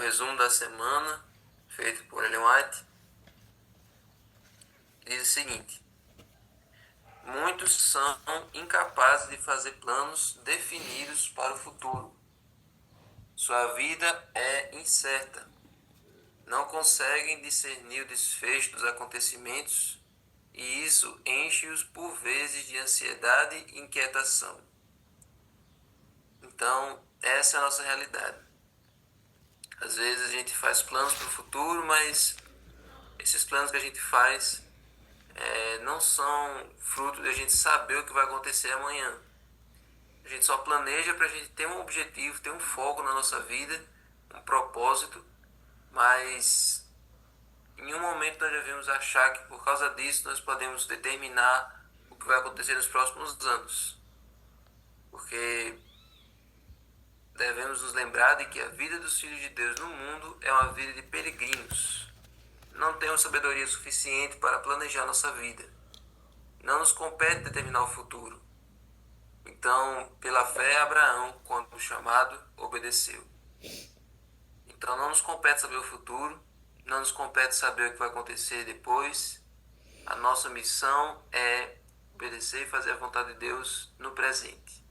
resumo da semana, feito por Ellen White, diz o seguinte: muitos são incapazes de fazer planos definidos para o futuro. Sua vida é incerta. Não conseguem discernir o desfecho dos acontecimentos e isso enche-os por vezes de ansiedade e inquietação. Então, essa é a nossa realidade. Às vezes a gente faz planos para o futuro, mas esses planos que a gente faz não são fruto de a gente saber o que vai acontecer amanhã. A gente só planeja para a gente ter um objetivo, ter um foco na nossa vida, um propósito, mas em um momento nós devemos achar que por causa disso nós podemos determinar o que vai acontecer nos próximos anos. Porque devemos nos lembrar de que a vida dos filhos de Deus no mundo é uma vida de peregrinos. Não temos sabedoria suficiente para planejar nossa vida. Não nos compete determinar o futuro. Então, pela fé, Abraão, quando chamado, obedeceu. Então, não nos compete saber o futuro, não nos compete saber o que vai acontecer depois. A nossa missão é obedecer e fazer a vontade de Deus no presente.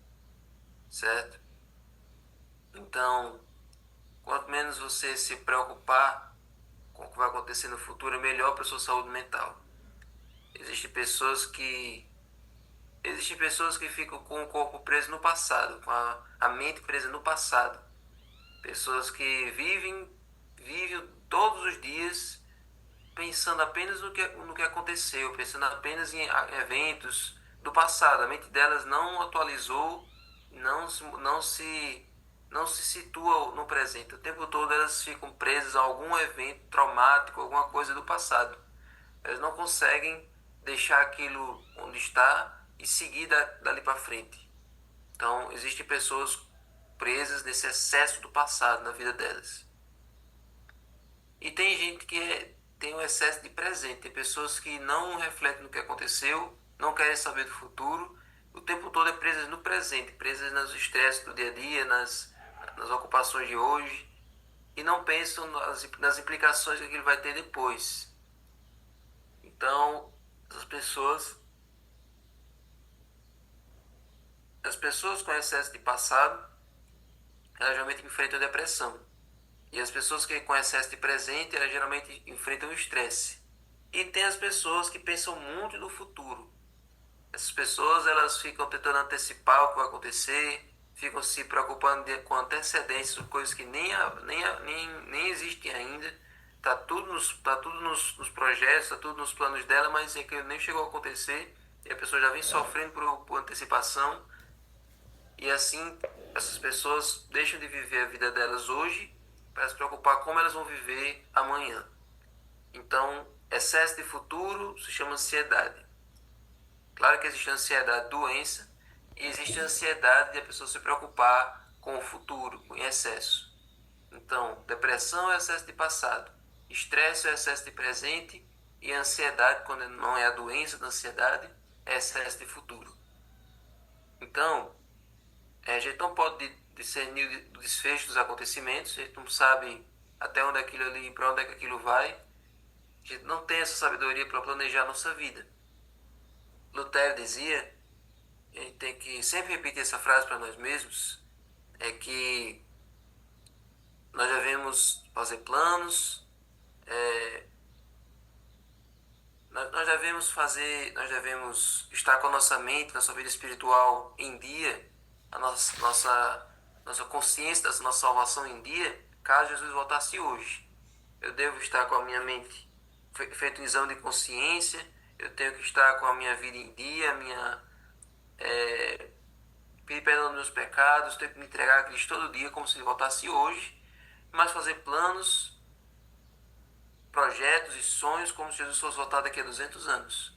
Certo? Então, quanto menos você se preocupar com o que vai acontecer no futuro, é melhor para a sua saúde mental. Existem pessoas que ficam com o corpo preso no passado, com a mente presa no passado. Pessoas que vivem todos os dias pensando apenas no que aconteceu, pensando apenas em eventos do passado. A mente delas não atualizou, não se situa no presente. O tempo todo elas ficam presas a algum evento traumático, alguma coisa do passado. Elas não conseguem deixar aquilo onde está e seguir dali para frente. Então, existem pessoas presas nesse excesso do passado na vida delas. E tem gente que tem um excesso de presente. Tem pessoas que não refletem no que aconteceu, não querem saber do futuro. O tempo todo é presas no presente, presas nos estresses do dia a dia, nas ocupações de hoje. E não pensam nas implicações que aquilo vai ter depois. Então, as pessoas com excesso de passado, elas geralmente enfrentam depressão. E as pessoas que com excesso de presente, elas geralmente enfrentam o estresse. E tem as pessoas que pensam muito no futuro. Essas pessoas, elas ficam tentando antecipar o que vai acontecer, ficam se preocupando com antecedência sobre coisas que nem existem ainda. Tá tudo nos projetos, tá tudo nos planos dela, mas é que nem chegou a acontecer. E a pessoa já vem sofrendo por antecipação. E assim, essas pessoas deixam de viver a vida delas hoje para se preocupar como elas vão viver amanhã. Então, excesso de futuro se chama ansiedade. Claro que existe ansiedade doença e existe ansiedade de a pessoa se preocupar com o futuro, com excesso. Então, depressão é excesso de passado, estresse é excesso de presente e ansiedade, quando não é a doença da ansiedade, é excesso de futuro. Então, a gente não pode discernir o desfecho dos acontecimentos, a gente não sabe até onde aquilo ali, para onde é que aquilo vai. A gente não tem essa sabedoria para planejar a nossa vida. Lutero dizia, a gente tem que sempre repetir essa frase para nós mesmos, é que nós devemos fazer planos, nós devemos estar com a nossa mente, nossa vida espiritual em dia, a nossa consciência da nossa salvação em dia, caso Jesus voltasse hoje. Eu devo estar com a minha mente feito um exame de consciência, eu tenho que estar com a minha vida em dia, pedir perdão dos meus pecados, tenho que me entregar a Cristo todo dia como se ele voltasse hoje, mas fazer planos, projetos e sonhos como se Jesus fosse voltar daqui a 200 anos.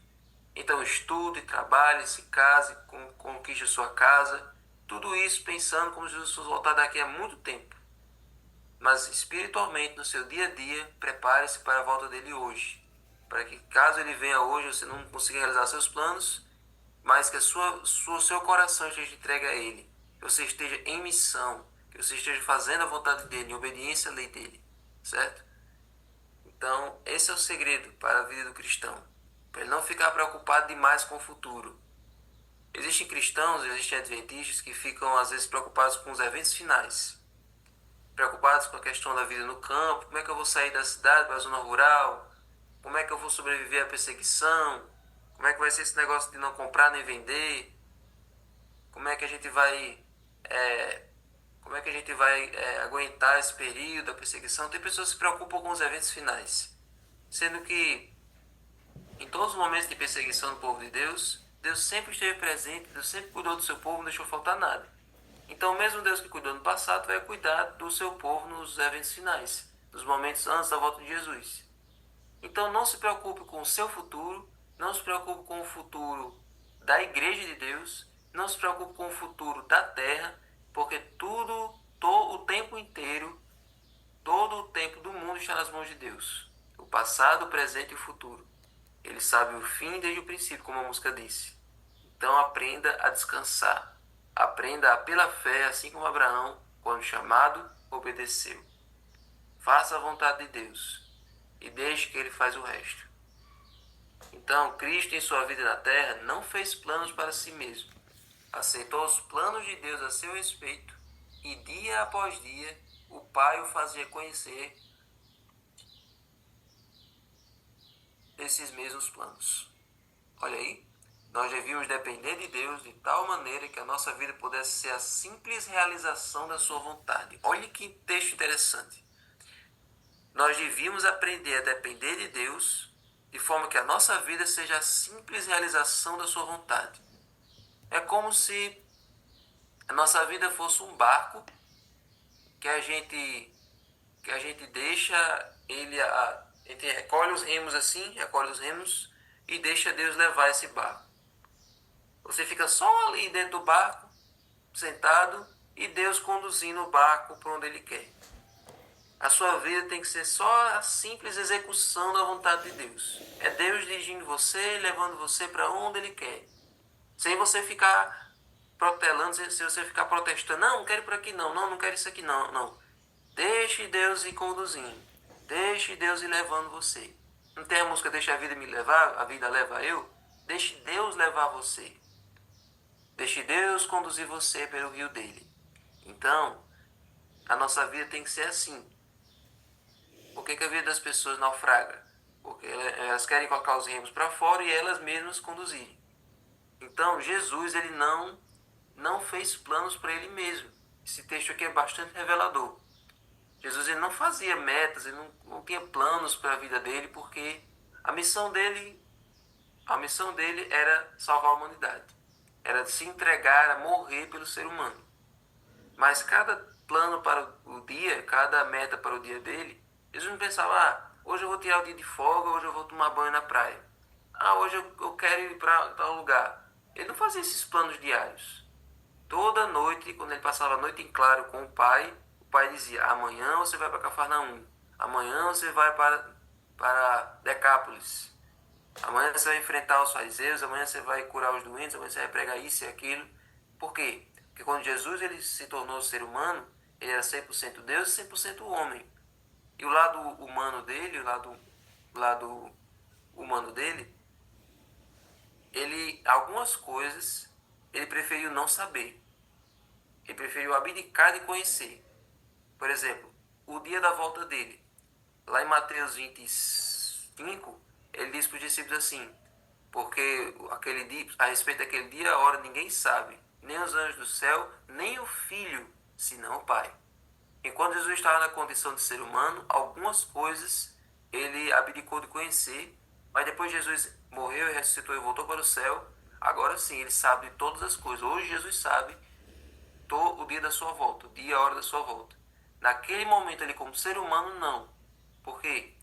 Então estude, trabalhe, se case, conquiste a sua casa, tudo isso pensando como se Jesus fosse voltar daqui a muito tempo. Mas espiritualmente, no seu dia a dia, prepare-se para a volta dele hoje. Para que caso ele venha hoje, você não consiga realizar seus planos, mas que seu coração esteja entregue a ele. Que você esteja em missão, que você esteja fazendo a vontade dele, em obediência à lei dele, certo? Então, esse é o segredo para a vida do cristão, para ele não ficar preocupado demais com o futuro. Existem cristãos, existem adventistas que ficam às vezes preocupados com os eventos finais, preocupados com a questão da vida no campo, como é que eu vou sair da cidade para a zona rural, como é que eu vou sobreviver à perseguição, como é que vai ser esse negócio de não comprar nem vender, como é que a gente vai aguentar esse período da perseguição. Tem pessoas que se preocupam com os eventos finais, sendo que em todos os momentos de perseguição do povo de Deus, Deus sempre esteve presente, Deus sempre cuidou do seu povo, não deixou faltar nada. Então, mesmo Deus que cuidou no passado, vai cuidar do seu povo nos eventos finais, nos momentos antes da volta de Jesus. Então, não se preocupe com o seu futuro, não se preocupe com o futuro da igreja de Deus, não se preocupe com o futuro da terra, porque todo o tempo inteiro, todo o tempo do mundo está nas mãos de Deus. O passado, o presente e o futuro. Ele sabe o fim desde o princípio, como a música disse. Então aprenda a descansar. Aprenda a, pela fé, assim como Abraão, quando chamado, obedeceu. Faça a vontade de Deus e deixe que ele faz o resto. Então, Cristo em sua vida na terra não fez planos para si mesmo. Aceitou os planos de Deus a seu respeito e dia após dia o Pai o fazia conhecer desses mesmos planos. Olha aí, nós devíamos depender de Deus de tal maneira que a nossa vida pudesse ser a simples realização da sua vontade. Olha que texto interessante. Nós devíamos aprender a depender de Deus de forma que a nossa vida seja a simples realização da sua vontade. É como se a nossa vida fosse um barco que a gente deixa a gente recolhe os remos e deixa Deus levar esse barco. Você fica só ali dentro do barco, sentado, e Deus conduzindo o barco para onde Ele quer. A sua vida tem que ser só a simples execução da vontade de Deus. É Deus dirigindo você, levando você para onde Ele quer. Sem você ficar protelando, se você ficar protestando, não quero ir por aqui não quero isso aqui não. Deixe Deus ir conduzindo. Deixe Deus ir levando você. Não tem a música Deixa a vida me levar, a vida leva eu? Deixe Deus levar você. Deixe Deus conduzir você pelo rio dele. Então, a nossa vida tem que ser assim. Por que a vida das pessoas naufraga? Porque elas querem colocar os remos para fora e elas mesmas conduzirem. Então, Jesus, ele não fez planos para ele mesmo. Esse texto aqui é bastante revelador. Jesus, ele não fazia metas, ele não tinha planos para a vida dele, porque a missão dele era salvar a humanidade. Era se entregar a morrer pelo ser humano. Mas cada plano para o dia, cada meta para o dia dele, Jesus não pensava, hoje eu vou tirar o dia de folga, hoje eu vou tomar banho na praia. Hoje eu quero ir para tal lugar. Ele não fazia esses planos diários. Toda noite, quando ele passava a noite em claro com o pai dizia, amanhã você vai para Cafarnaum, amanhã você vai para Decápolis, amanhã você vai enfrentar os fariseus, amanhã você vai curar os doentes, amanhã você vai pregar isso e aquilo. Por quê? Porque quando Jesus ele se tornou ser humano, ele era 100% Deus e 100% homem. E o lado humano dele, algumas coisas, ele preferiu não saber. Ele preferiu abdicar de conhecer. Por exemplo, o dia da volta dele. Lá em Mateus 25, ele diz para os discípulos assim, porque aquele dia, a respeito daquele dia, a hora ninguém sabe, nem os anjos do céu, nem o Filho, senão o Pai. Enquanto Jesus estava na condição de ser humano, algumas coisas ele abdicou de conhecer, mas depois Jesus morreu e ressuscitou e voltou para o céu, agora sim, ele sabe de todas as coisas. Hoje Jesus sabe o dia da sua volta, o dia e a hora da sua volta. Naquele momento ele como ser humano, não. Por quê?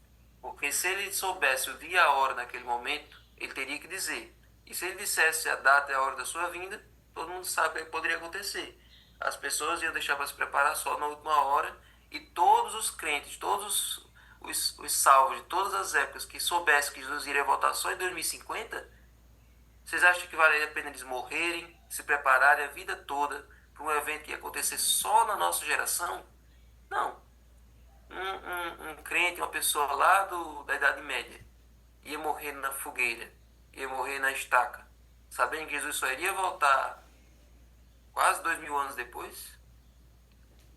Porque se ele soubesse o dia e a hora naquele momento, ele teria que dizer. E se ele dissesse a data e a hora da sua vinda, todo mundo sabe o que poderia acontecer. As pessoas iam deixar para se preparar só na última hora e todos os crentes, todos os salvos de todas as épocas que soubessem que Jesus iria voltar só em 2050, vocês acham que valeria a pena eles morrerem, se prepararem a vida toda para um evento que ia acontecer só na nossa geração. Não. Um crente, uma pessoa lá da Idade Média, ia morrer na fogueira, ia morrer na estaca, sabendo que Jesus só iria voltar quase 2000 anos depois.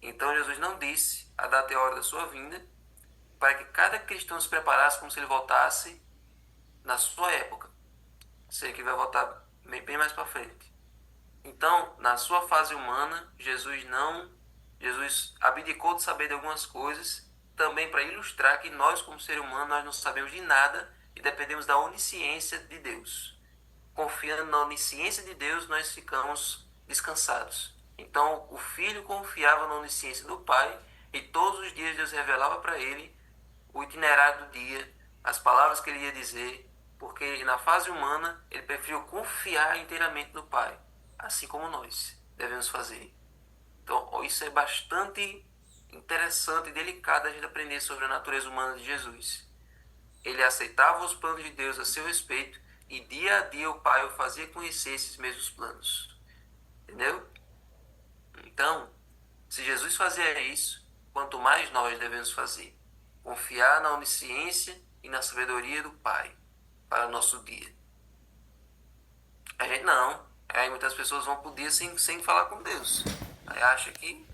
Então Jesus não disse a data e a hora da sua vinda, para que cada cristão se preparasse como se ele voltasse na sua época. Sei que vai voltar bem mais para frente. Então, na sua fase humana, Jesus abdicou de saber de algumas coisas, também para ilustrar que nós, como ser humano, nós não sabemos de nada e dependemos da onisciência de Deus. Confiando na onisciência de Deus, nós ficamos descansados. Então, o filho confiava na onisciência do pai e todos os dias Deus revelava para ele o itinerário do dia, as palavras que ele ia dizer, porque na fase humana ele preferiu confiar inteiramente no pai, assim como nós devemos fazer. Então, isso é bastante interessante e delicado a gente aprender sobre a natureza humana de Jesus. Ele aceitava os planos de Deus a seu respeito e dia a dia o Pai o fazia conhecer esses mesmos planos. Entendeu? Então, se Jesus fazia isso, quanto mais nós devemos fazer. Confiar na onisciência e na sabedoria do Pai para o nosso dia. A gente não. Aí muitas pessoas vão por dia sem falar com Deus. Aí acha que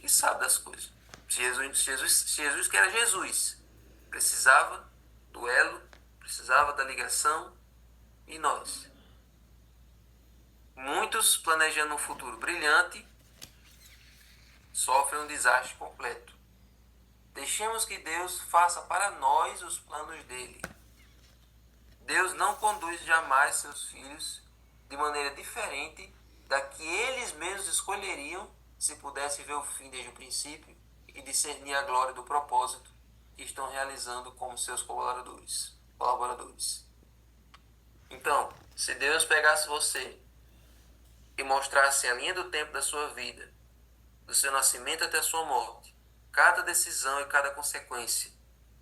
sabe das coisas. Jesus que era Jesus, precisava do elo, precisava da ligação, e nós? Muitos planejando um futuro brilhante sofrem um desastre completo. Deixemos que Deus faça para nós os planos dele. Deus não conduz jamais seus filhos de maneira diferente da que eles mesmos escolheriam se pudessem ver o fim desde o princípio e discernir a glória do propósito que estão realizando como seus colaboradores. Então, se Deus pegasse você e mostrasse a linha do tempo da sua vida, do seu nascimento até a sua morte, cada decisão e cada consequência,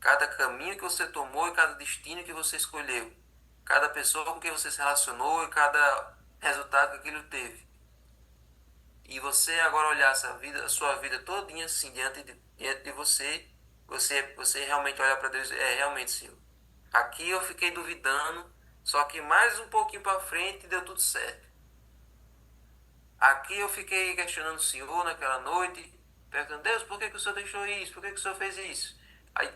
cada caminho que você tomou e cada destino que você escolheu, cada pessoa com quem você se relacionou e cada resultado que aquilo teve, e você agora olhasse a sua vida todinha assim diante de você, você realmente olha para Deus, realmente, Senhor, aqui eu fiquei duvidando, só que mais um pouquinho para frente deu tudo certo. Aqui eu fiquei questionando o Senhor naquela noite, perguntando: Deus, por que o Senhor deixou isso? Por que o Senhor fez isso? Aí,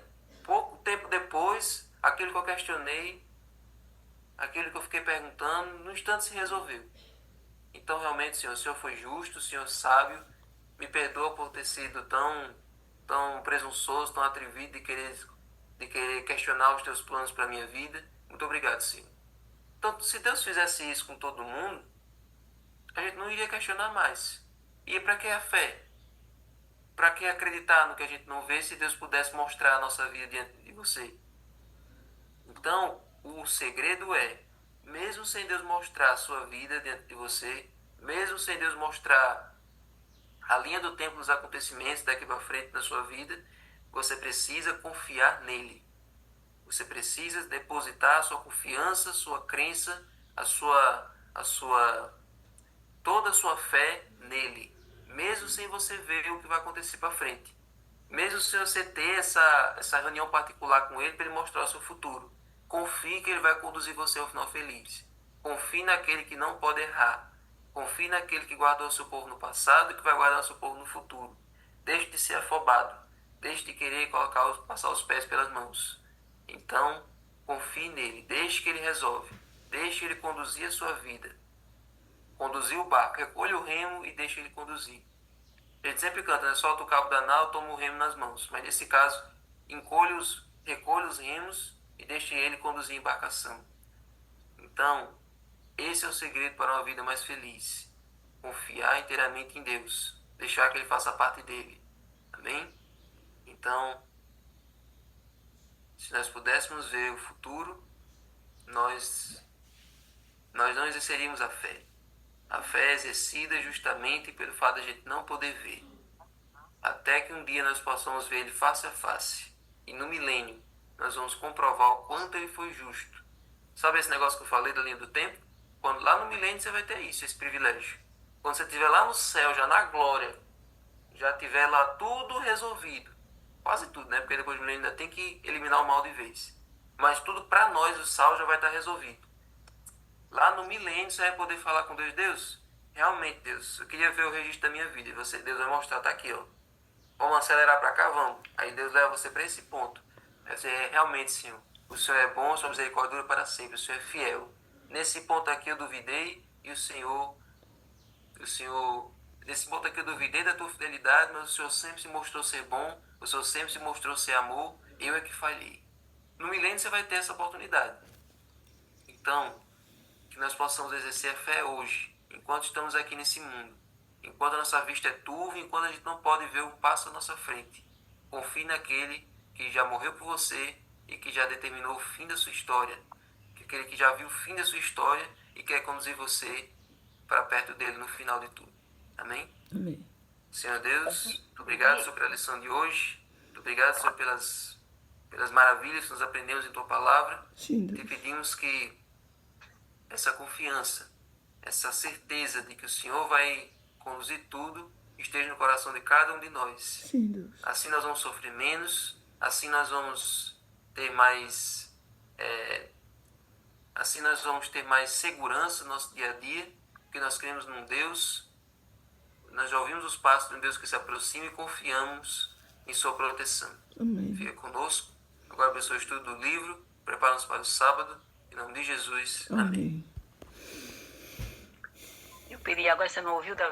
pouco tempo depois, aquilo que eu questionei, aquilo que eu fiquei perguntando, no instante se resolveu. Então, realmente, Senhor, o Senhor foi justo, o Senhor sábio, me perdoa por ter sido tão presunçoso, tão atrevido de querer questionar os teus planos para a minha vida. Muito obrigado, Senhor. Então, se Deus fizesse isso com todo mundo, a gente não iria questionar mais. E para que a fé? Para que acreditar no que a gente não vê se Deus pudesse mostrar a nossa vida diante de você? Então, o segredo é, mesmo sem Deus mostrar a sua vida diante de você, mesmo sem Deus mostrar a linha do tempo dos acontecimentos daqui para frente na sua vida, você precisa confiar nele. Você precisa depositar a sua confiança, a sua crença, toda a sua fé nele, mesmo sem você ver o que vai acontecer para frente. Mesmo sem você ter essa reunião particular com ele para ele mostrar o seu futuro. Confie que ele vai conduzir você ao final feliz. Confie naquele que não pode errar. Confie naquele que guardou o seu povo no passado e que vai guardar o seu povo no futuro. Deixe de ser afobado. Deixe de querer passar os pés pelas mãos. Então, confie nele. Deixe que ele resolve. Deixe ele conduzir a sua vida. Conduzir o barco. Recolha o remo e deixe ele conduzir. A gente sempre canta, né? Solta o cabo da nau, toma o remo nas mãos. Mas nesse caso, recolhe os remos e deixe ele conduzir a embarcação. Então, esse é o segredo para uma vida mais feliz. Confiar inteiramente em Deus. Deixar que ele faça parte dele. Amém? Então, se nós pudéssemos ver o futuro, nós não exerceríamos a fé. A fé é exercida justamente pelo fato de a gente não poder ver. Até que um dia nós possamos ver ele face a face. E no milênio, nós vamos comprovar o quanto ele foi justo. Sabe esse negócio que eu falei da linha do tempo? Quando lá no milênio você vai ter isso, esse privilégio. quando você estiver lá no céu, já na glória, já tiver lá tudo resolvido, quase tudo, né? Porque depois do milênio ainda tem que eliminar o mal de vez. Mas tudo para nós, o sal já vai estar resolvido. Lá no milênio você vai poder falar com Deus, Deus, realmente Deus, eu queria ver o registro da minha vida. E você, Deus vai mostrar, tá aqui, ó. Vamos acelerar para cá, vamos. Aí Deus leva você para esse ponto. Aí você, realmente, Senhor, o Senhor é bom, sua misericórdia dura para sempre, o Senhor é fiel. Nesse ponto aqui eu duvidei e nesse ponto aqui eu duvidei da tua fidelidade, mas o Senhor sempre se mostrou ser bom, o Senhor sempre se mostrou ser amor, eu é que falhei. No milênio você vai ter essa oportunidade. Então, que nós possamos exercer a fé hoje, enquanto estamos aqui nesse mundo, enquanto a nossa vista é turva, enquanto a gente não pode ver o passo à nossa frente. Confie naquele que já morreu por você e que já determinou o fim da sua história, aquele que já viu o fim da sua história e quer conduzir você para perto dele no final de tudo. Amém? Amém. Senhor Deus, muito obrigado, Senhor, pela lição de hoje. Muito obrigado, Senhor, pelas maravilhas que nós aprendemos em Tua Palavra. Sim, Te Deus. pedimos que essa confiança, essa certeza de que o Senhor vai conduzir tudo, esteja no coração de cada um de nós. Sim, Deus. Assim nós vamos sofrer menos, assim nós vamos ter mais, assim nós vamos ter mais segurança no nosso dia a dia, porque nós cremos num Deus, nós já ouvimos os passos de um Deus que se aproxima e confiamos em sua proteção. Amém. Fica conosco. Agora abençoe o estudo do livro, prepara-nos para o sábado. Em nome de Jesus. Amém. Amém. Eu pedi água, você não ouviu, Davi?